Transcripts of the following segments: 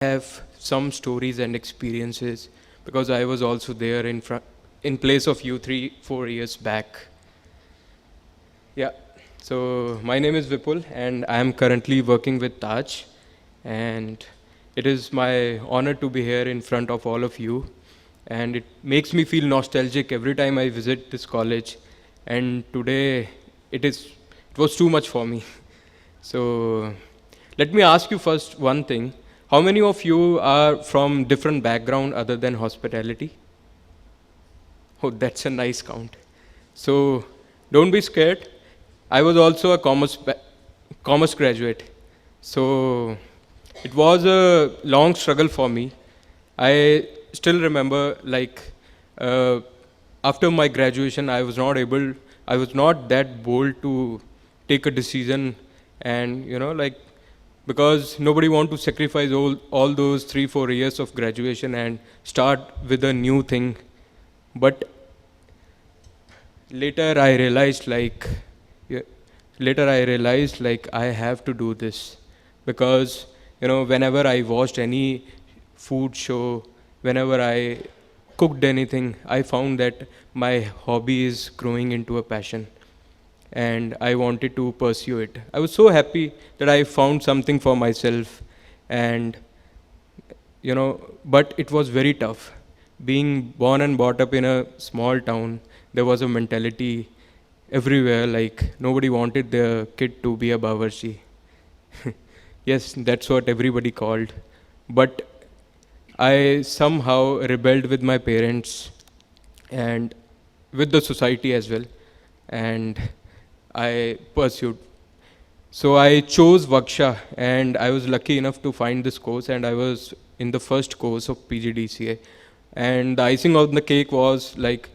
have some stories and experiences because I was also there in place of you 3 4 years back. Yeah. So my name is Vipul and I am currently working with Taj, and it is my honor to be here in front of all of you, and it makes me feel nostalgic every time I visit this college, and today it was too much for me. So let me ask you first one thing. How many of you are from different background other than hospitality? Oh, that's a nice count. So don't be scared. I was also a commerce graduate. So it was a long struggle for me. I still remember, like, uh, after my graduation, I was not that bold to take a decision, and because nobody want to sacrifice all those 3 4 years of graduation and start with a new thing. But later I realized, yeah, I have to do this because whenever I watched any food show, whenever I cooked anything, I found that my hobby is growing into a passion and I wanted to pursue it. I was so happy that I found something for myself, and but it was very tough. Being born and brought up in a small town, there was a mentality everywhere like nobody wanted their kid to be a bawarchi. Yes, that's what everybody called. But I somehow rebelled with my parents and with the society as well, and I pursued. So I chose WGSHA, and I was lucky enough to find this course, and I was in the first course of PGDCA. And the icing on the cake was like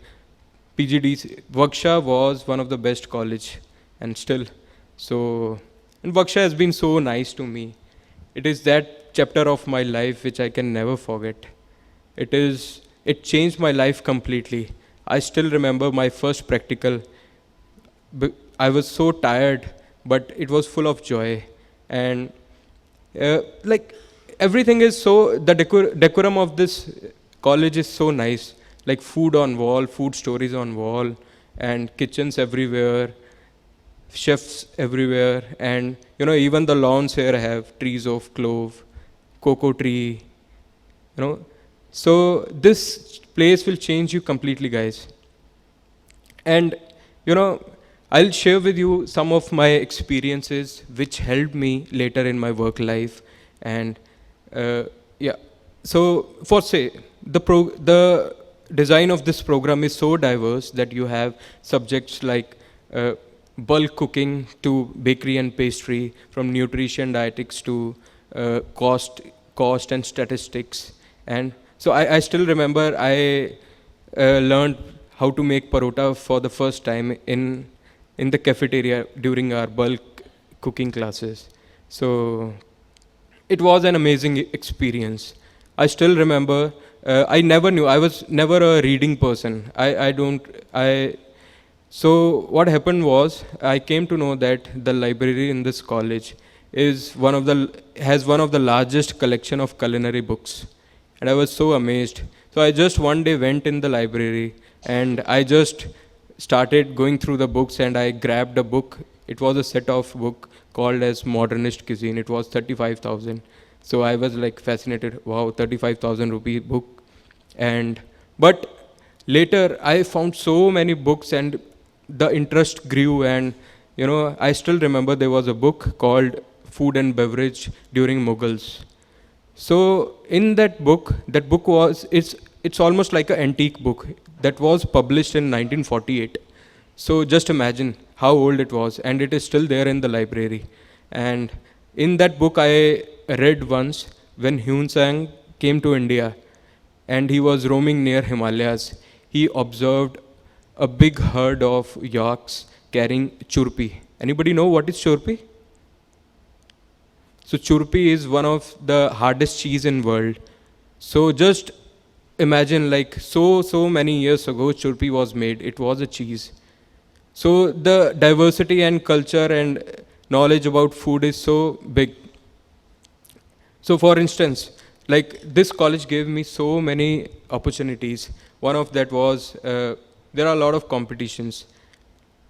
PGDCA. WGSHA was one of the best college, and still. So, and WGSHA has been so nice to me. It is that chapter of my life which I can never forget. It changed my life completely. I still remember my first practical. I was so tired, but it was full of joy, and like everything is so the decorum of this college is so nice. Like food on wall, food stories on wall, and kitchens everywhere, chefs everywhere, and even the lawns here have trees of clove, cocoa tree, you know. So this place will change you completely, guys. And you know, I'll share with you some of my experiences which helped me later in my work life. And yeah, so for say the design of this program is so diverse that you have subjects like bulk cooking to bakery and pastry, from nutrition dietetics to cost and statistics. And so I still remember I learned how to make parota for the first time in the cafeteria during our bulk cooking classes. So it was an amazing experience. I still remember. I never knew. I was never a reading person. I don't. I So what happened was I came to know that the library in this college is has one of the largest collection of culinary books, and I was so amazed. So I just one day went in the library and I just started going through the books, and I grabbed a book. It was a set of book called as Modernist Cuisine. It was 35,000. So I was like fascinated. Wow, 35,000 rupee book. And but later I found so many books, and the interest grew. And I still remember there was a book called Food and Beverage During Mughals. So in that book was it's almost like an antique book that was published in 1948. So just imagine how old it was, and it is still there in the library. And in that book, I read once when Hyun Sang came to India, and he was roaming near Himalayas. He observed a big herd of yaks carrying churpi. Anybody know what is churpi? So churpi is one of the hardest cheese in world. So just imagine, like, so many years ago churpi was made. It was a cheese. So the diversity and culture and knowledge about food is so big. So for instance, like this college gave me so many opportunities. One of that was there are a lot of competitions.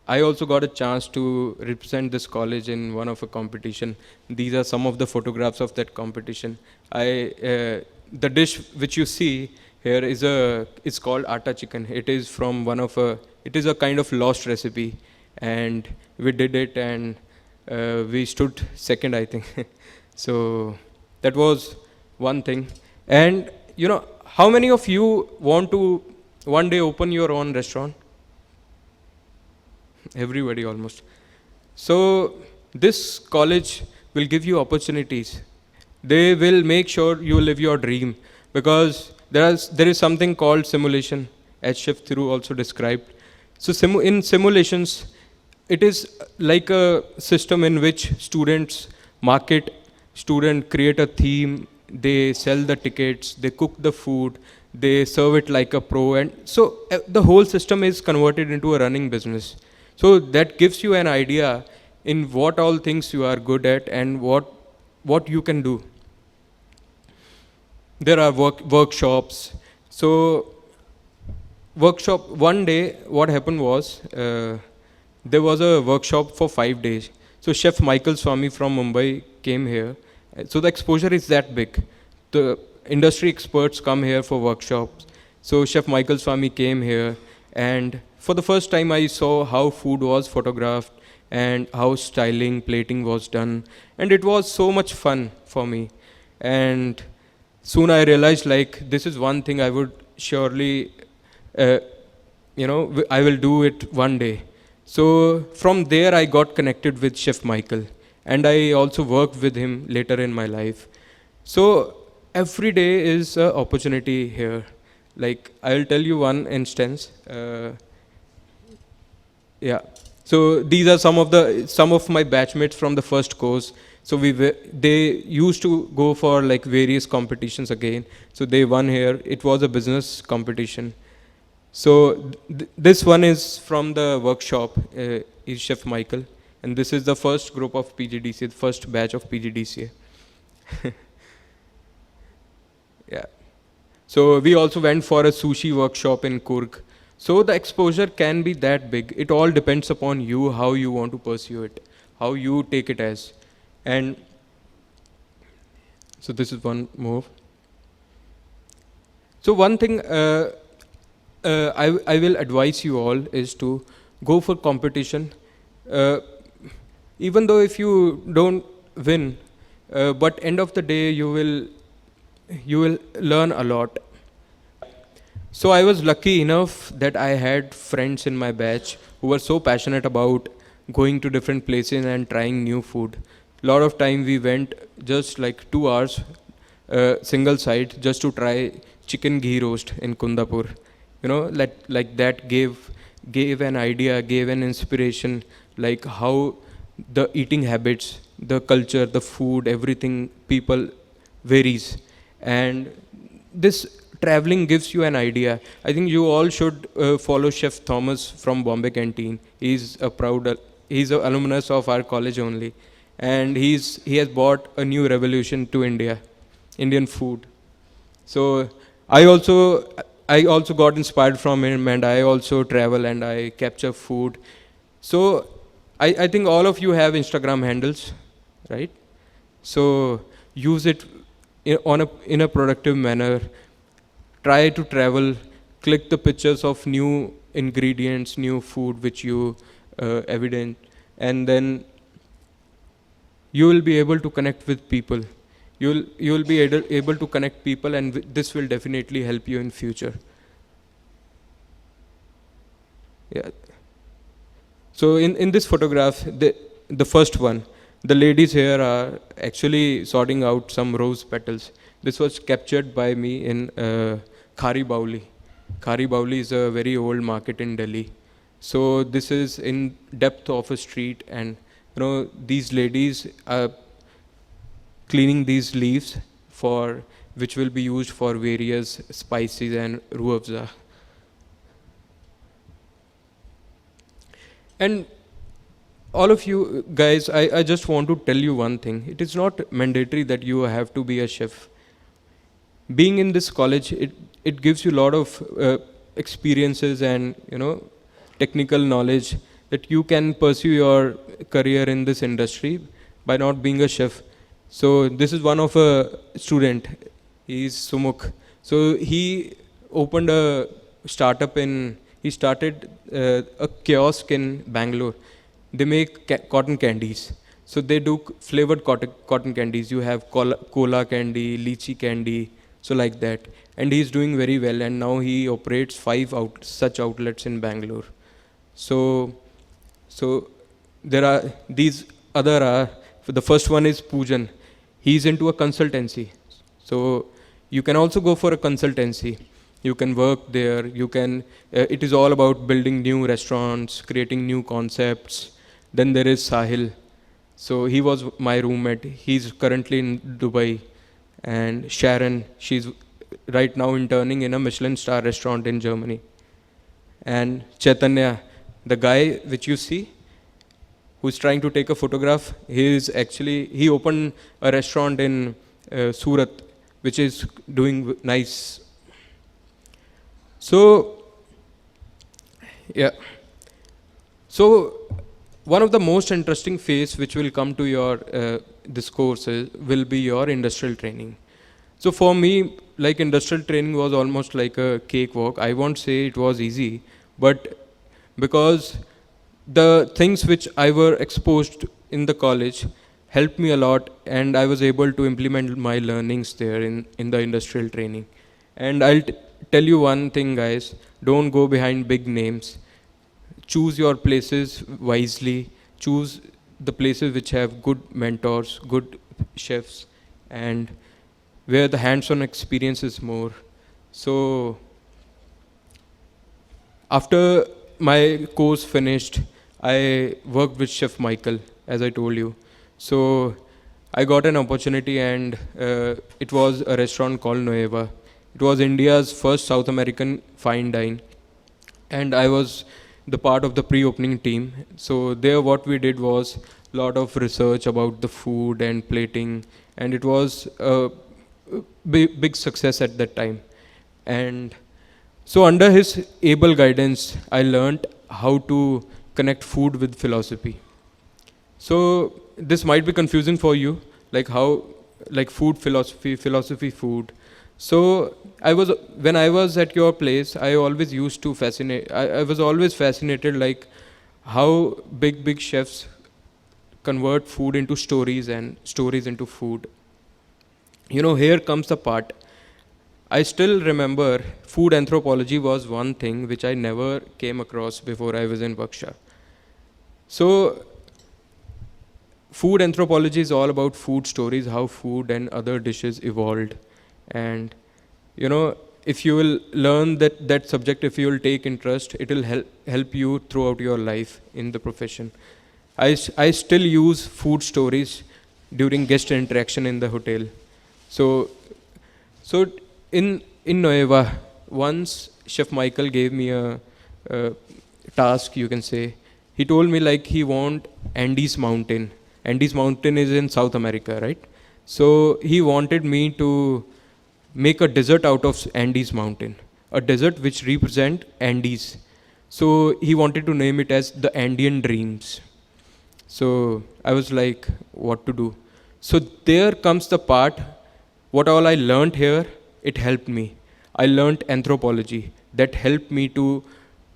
I also got a chance to represent this college in one of a competition. These are some of the photographs of that competition. The dish which you see here it's called atta chicken. It is from it is a kind of lost recipe, and we did it, and we stood second, I think. So that was one thing. And how many of you want to one day open your own restaurant? Everybody almost. So this college will give you opportunities. They will make sure you live your dream, because there is something called simulation, as Chef Thiru also described. So in simulations, it is like a system in which students market, student create a theme, they sell the tickets, they cook the food, they serve it like a pro, and so the whole system is converted into a running business. So that gives you an idea in what all things you are good at and what you can do. There are workshops. So workshop, one day what happened was there was a workshop for 5 days. So Chef Michael Swami from Mumbai came here. So the exposure is that big. The industry experts come here for workshops. So Chef Michael Swami came here, and for the first time I saw how food was photographed and how styling, plating was done, and it was so much fun for me. And soon I realized, like, this is one thing I would surely uh, I will do it one day. So from there I got connected with Chef Michael, and I also worked with him later in my life. So every day is an opportunity here. Like, I'll tell you one instance. Yeah. So these are some of my batchmates from the first course. So they used to go for like various competitions again. So they won here. It was a business competition. So this one is from the workshop. Is Chef Michael, and this is the first group of PGDCA, the first batch of PGDCA. Yeah. So we also went for a sushi workshop in Kurg. So the exposure can be that big. It all depends upon you, how you want to pursue it, how you take it as. And so this is one move. So one thing I will advise you all is to go for competition. Uh, Even though if you don't win, but end of the day you will learn a lot. So I was lucky enough that I had friends in my batch who were so passionate about going to different places and trying new food. A lot of time we went just like 2 hours, single side, just to try chicken ghee roast in Kundapur. Like that gave an idea, gave an inspiration, like how the eating habits, the culture, the food, everything, people varies. And this traveling gives you an idea. I think you all should follow Chef Thomas from Bombay Canteen. He's an alumnus of our college only, and he has brought a new revolution to Indian food. So I also I also got inspired from him, and I also travel and I capture food. So I think all of you have Instagram handles, right? So use it in a productive manner. Try to travel, click the pictures of new ingredients, new food which you evident, and then you will be able to connect with people. You will be able to connect people, and this will definitely help you in future. Yeah. So in this photograph, the first one, the ladies here are actually sorting out some rose petals. This was captured by me in Khari Bauli. Khari Bauli is a very old market in Delhi. So this is in depth of a street, and these ladies are cleaning these leaves for which will be used for various spices and ruh afza. And all of you guys, I just want to tell you one thing. It is not mandatory that you have to be a chef. being in this college, it gives you a lot of experiences and technical knowledge that you can pursue your career in this industry by not being a chef. So this is one of a student. He is Sumukh. So he opened a startup in. He started a kiosk in Bangalore. They make cotton candies. So they do flavored cotton candies. You have cola candy, lychee candy, so like that. And he's doing very well. And now he operates such outlets in Bangalore. So, so there are these other. The first one is Poojan. He's into a consultancy. So you can also go for a consultancy. You can work there. You can. It is all about building new restaurants, creating new concepts. Then there is Sahil. So he was my roommate. He's currently in Dubai. And Sharon, she's right now interning in a Michelin star restaurant in Germany. And Chaitanya, the guy which you see, who's trying to take a photograph, he opened a restaurant in Surat, which is doing nice. So, yeah. So, one of the most interesting phase which will come to your this course will be your industrial training. So for me, like industrial training was almost like a cakewalk. I won't say it was easy, but because the things which I were exposed in the college helped me a lot, and I was able to implement my learnings there in the industrial training. And tell you one thing, guys, don't go behind big names. Choose your places wisely. Choose the places which have good mentors, good chefs, and where the hands-on experience is more. So after my course finished, I worked with Chef Michael, as I told you. So I got an opportunity, and it was a restaurant called Nueva. It was India's first South American fine dine, and I was the part of the pre-opening team. So there, what we did was a lot of research about the food and plating, and it was a big success at that time. And so under his able guidance, I learned how to connect food with philosophy. So this might be confusing for you, like how, like food philosophy, philosophy food. So when I was at your place, I always used to fascinate. I was always fascinated, like how big chefs convert food into stories and stories into food. Here comes the part. I still remember food anthropology was one thing which I never came across before I was in WGSHA. So food anthropology is all about food stories, how food and other dishes evolved. And if you will learn that subject, if you will take interest, it will help you throughout your life in the profession. I still use food stories during guest interaction in the hotel. So so in Nueva, once Chef Michael gave me a task, you can say. He told me like he want Andes Mountain. Andes Mountain is in South America, right? So he wanted me to make a desert out of Andes Mountain, a desert which represent Andes. So he wanted to name it as the Andean Dreams. So I was like, what to do? So there comes the part, what all I learned here, it helped me. I learned anthropology that helped me to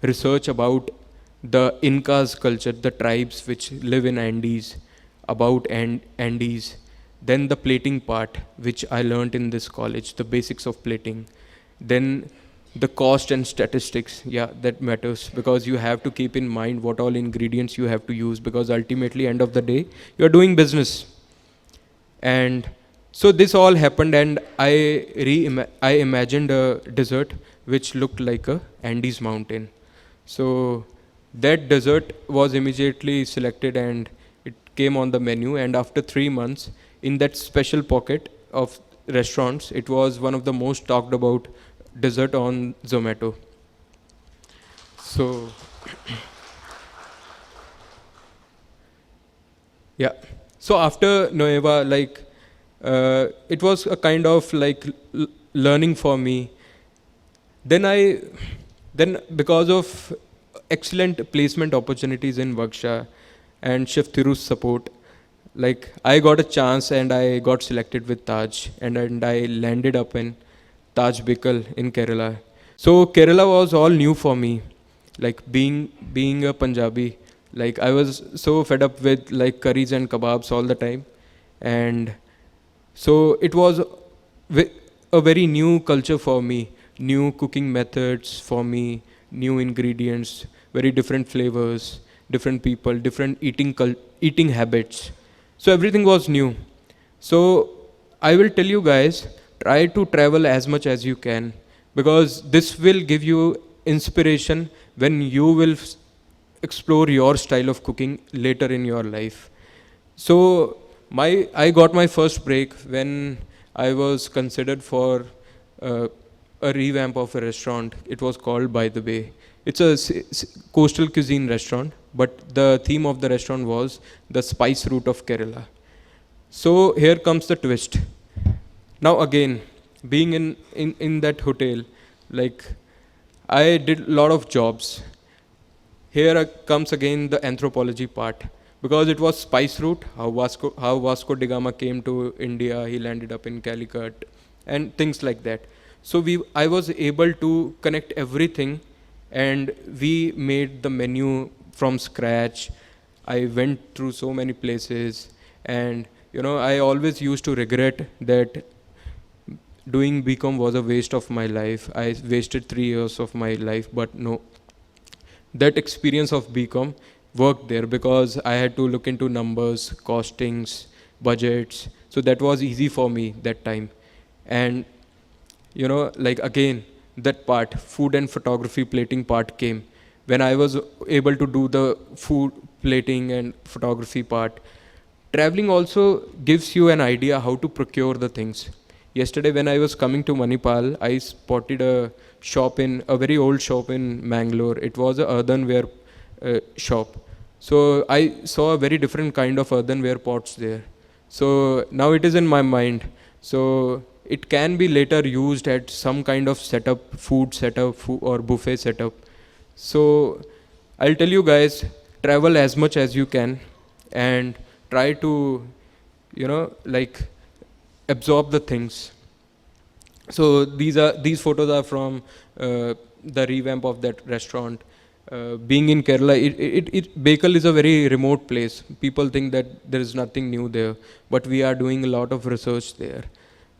research about the Incas culture, the tribes which live in Andes, about Andes. Then the plating part, which I learned in this college, the basics of plating. Then the cost and statistics, yeah, that matters because you have to keep in mind what all ingredients you have to use because ultimately, end of the day, you are doing business. And so this all happened, and I imagined a desert which looked like a Andes mountain. So that desert was immediately selected, and it came on the menu. And after 3 months, in that special pocket of restaurants, it was one of the most talked about dessert on Zomato. So yeah. So after Nueva, like It was a kind of like learning for me. Then I, then because of excellent placement opportunities in WGSHA and Chef Thiru's support, like I got a chance and I got selected with Taj, and I landed up in Taj Bikal in Kerala. So Kerala was all new for me, like being a Punjabi. Like I was so fed up with like curries and kebabs all the time, and so it was ve- a very new culture for me, new cooking methods for me, new ingredients, very different flavors, different people, different eating habits. So everything was new. So I will tell you guys, try to travel as much as you can, because this will give you inspiration when you will explore your style of cooking later in your life. So I got my first break when I was considered for uh, a revamp of a restaurant. It was called By the Bay. It's a coastal cuisine restaurant, but the theme of the restaurant was the spice route of Kerala. So here comes the twist. Now again, being in that hotel, like I did a lot of jobs. Here comes again the anthropology part, because it was spice route, how Vasco da Gama came to India, he landed up in Calicut, and things like that. So I was able to connect everything, and we made the menu from scratch. I went through so many places, and I always used to regret that doing BCom was a waste of my life. I wasted 3 years of my life, but no, that experience of BCom worked there, because I had to look into numbers, costings, budgets. So that was easy for me that time. And like again, that part, food and photography plating part came when I was able to do the food plating and photography part. Traveling also gives you an idea how to procure the things. Yesterday, when I was coming to Manipal, I spotted a very old shop in Mangalore. It was a earthenware shop. So I saw a very different kind of earthenware pots there. So now it is in my mind. So it can be later used at some kind of setup, food setup, or buffet setup. So I'll tell you guys, travel as much as you can, and try to, like absorb the things. So these photos are from the revamp of that restaurant. Being in Kerala, Bekal is a very remote place. People think that there is nothing new there, but we are doing a lot of research there,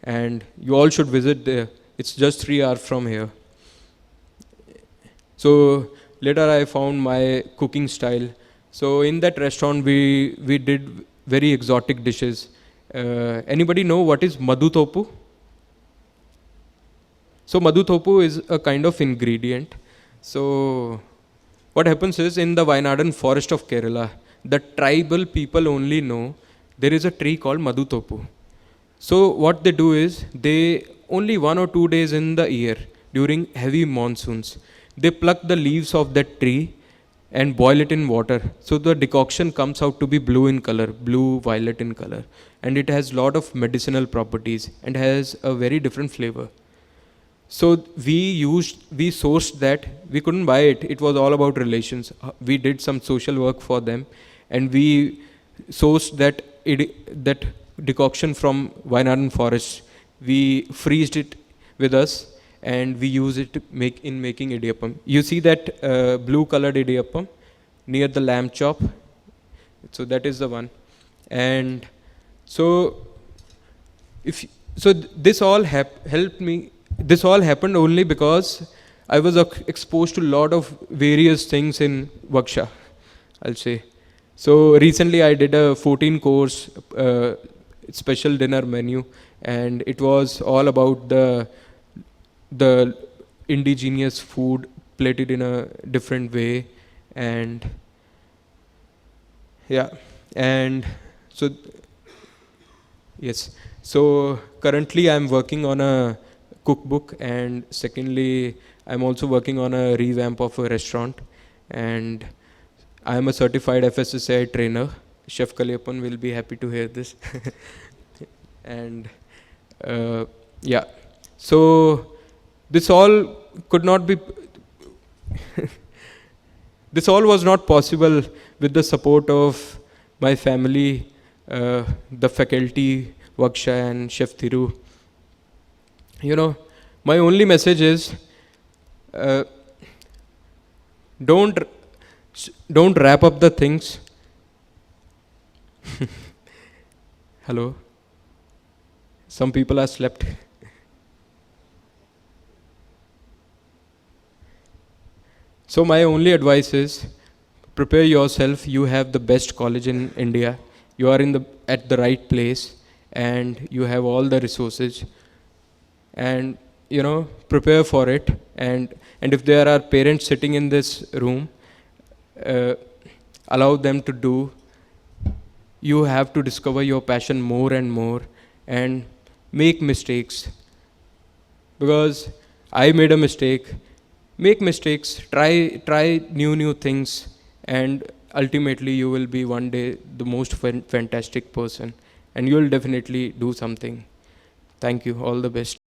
and you all should visit there. It's just 3 hours from here. So later I found my cooking style. So in that restaurant we did very exotic dishes. Anybody know what is madhu topu? So madhu topu is a kind of ingredient. So what happens is, in the Wayanadhan forest of Kerala, the tribal people only know there is a tree called madhu topu. So what they do is, they only 1 or 2 days in the year during heavy monsoons, they pluck the leaves of that tree and boil it in water. So the decoction comes out to be blue in color, blue violet in color, and it has lot of medicinal properties and has a very different flavor. So we sourced that. We couldn't buy it. It was all about relations. We did some social work for them, and we sourced that decoction from Wayanadhan forest. We freezed it with us, and we use it to making idiyappam. You see that blue colored idiyappam near the lamb chop. So that is the one, and so if so, this all helped me. This all happened only because I was exposed to a lot of various things in WGSHA, I'll say. So recently I did a 14 course special dinner menu, and it was all about the indigenous food plated in a different way. And yeah, and so yes, so currently I'm working on a cookbook, and secondly I'm also working on a revamp of a restaurant, and I'm a certified FSSAI trainer. Chef Kalyapan will be happy to hear this. And uh, yeah, so this all could not be this all was not possible with the support of my family, the faculty, Vaksha and Chef Thiru. You know, my only message is, uh, don't don't wrap up the things. Hello, some people are slept. So my only advice is, prepare yourself. You have the best college in India. You are in the at the right place, and you have all the resources. And prepare for it. And if there are parents sitting in this room, uh, allow them to do. You have to discover your passion more and more, and make mistakes, because I made a mistake. Make mistakes, try new things, and ultimately you will be one day the most fantastic person, and you will definitely do something. Thank you. All the best.